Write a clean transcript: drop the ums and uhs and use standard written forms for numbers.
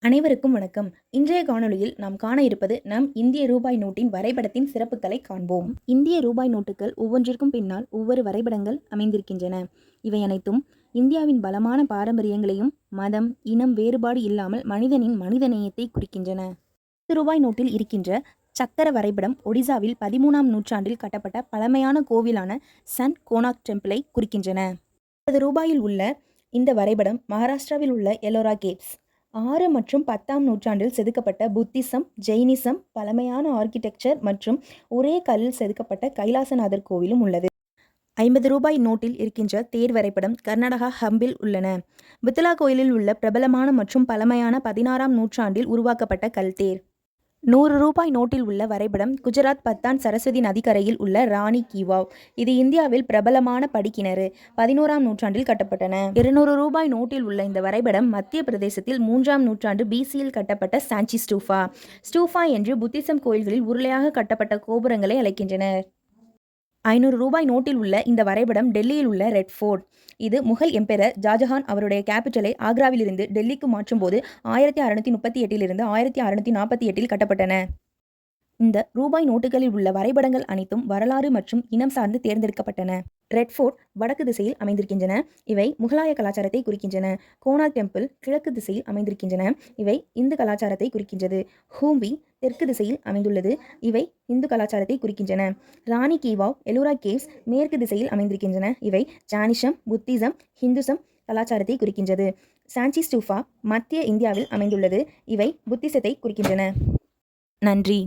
அனைவருக்கும் வணக்கம். இன்றைய காணொளியில் நாம் காண இருப்பது நம் இந்திய ரூபாய் நோட்டின் வரைபடத்தின் சிறப்புகளை காண்போம். இந்திய ரூபாய் நோட்டுகள் ஒவ்வொன்றிற்கும் பின்னால் ஒவ்வொரு வரைபடங்கள் அமைந்திருக்கின்றன. இவை அனைத்தும் இந்தியாவின் பலமான பாரம்பரியங்களையும் மதம், இனம் வேறுபாடு இல்லாமல் மனிதனின் மனிதநேயத்தை குறிக்கின்றன. ரூபாய் நோட்டில் இருக்கின்ற சக்கர வரைபடம் ஒடிசாவில் 13ஆம் நூற்றாண்டில் கட்டப்பட்ட பழமையான கோவிலான சன் கோனாக் டெம்பிளை குறிக்கின்றன. ரூபாயில் உள்ள இந்த வரைபடம் மகாராஷ்டிராவில் உள்ள எல்லோரா கேவ்ஸ் 6 மற்றும் 10ஆம் நூற்றாண்டில் செதுக்கப்பட்ட புத்திசம், ஜெயினிசம், பழமையான ஆர்கிடெக்சர் மற்றும் ஒரே கல்லில் செதுக்கப்பட்ட கைலாசநாதர் கோவிலும் உள்ளது. 50 ரூபாய் நோட்டில் இருக்கின்ற தேர் வரைபடம் கர்நாடகா ஹம்பில் உள்ளன. பித்தலா கோயிலில் உள்ள பிரபலமான மற்றும் பழமையான 16ஆம் நூற்றாண்டில் உருவாக்கப்பட்ட கல் தேர். 100 ரூபாய் நோட்டில் உள்ள வரைபடம் குஜராத் பத்தான் சரஸ்வதி நதிக்கரையில் உள்ள ராணி கி வாவ். இது இந்தியாவில் பிரபலமான படிக்கிணறு. 11ஆம் நூற்றாண்டில் கட்டப்பட்டன. 200 ரூபாய் நோட்டில் உள்ள இந்த வரைபடம் மத்திய பிரதேசத்தில் 3ஆம் நூற்றாண்டு பிசியில் கட்டப்பட்ட சாஞ்சி ஸ்டூபா. ஸ்டூபா என்று புத்திசம் கோயில்களில் உருளையாக கட்டப்பட்ட கோபுரங்களை அழைக்கின்றனர். 500 ரூபாய் நோட்டில் உள்ள இந்த வரைபடம் டெல்லியில் உள்ள ரெட் ஃபோர்ட். இது முகல் எம்பரர் ஷாஜஹான் அவருடைய கேபிட்டலை ஆக்ராவிலிருந்து டெல்லிக்கு மாற்றும் போது 1638 1648 கட்டப்பட்டன. இந்த ரூபாய் நோட்டுகளில் உள்ள வரைபடங்கள் அனைத்தும் வரலாறு மற்றும் இனம் சார்ந்து தேர்ந்தெடுக்கப்பட்டன. ரெட் ஃபோர்ட் வடக்கு திசையில் அமைந்திருக்கின்றன. இவை முகலாய கலாச்சாரத்தை குறிக்கின்றன. கோனாக் டெம்பிள் கிழக்கு திசையில் அமைந்திருக்கின்றன. இவை இந்து கலாச்சாரத்தை குறிக்கின்றது. ஹூம்பி தெற்கு திசையில் அமைந்துள்ளது. இவை இந்து கலாச்சாரத்தை குறிக்கின்றன. ராணி கி வாவ், எல்லோரா கேவ்ஸ் மேற்கு திசையில் அமைந்திருக்கின்றன. இவை ஜானிசம், புத்திசம், ஹிந்துசம் கலாச்சாரத்தை குறிக்கின்றது. சாஞ்சி ஸ்டூபா மத்திய இந்தியாவில் அமைந்துள்ளது. இவை புத்திசத்தை குறிக்கின்றன. நன்றி.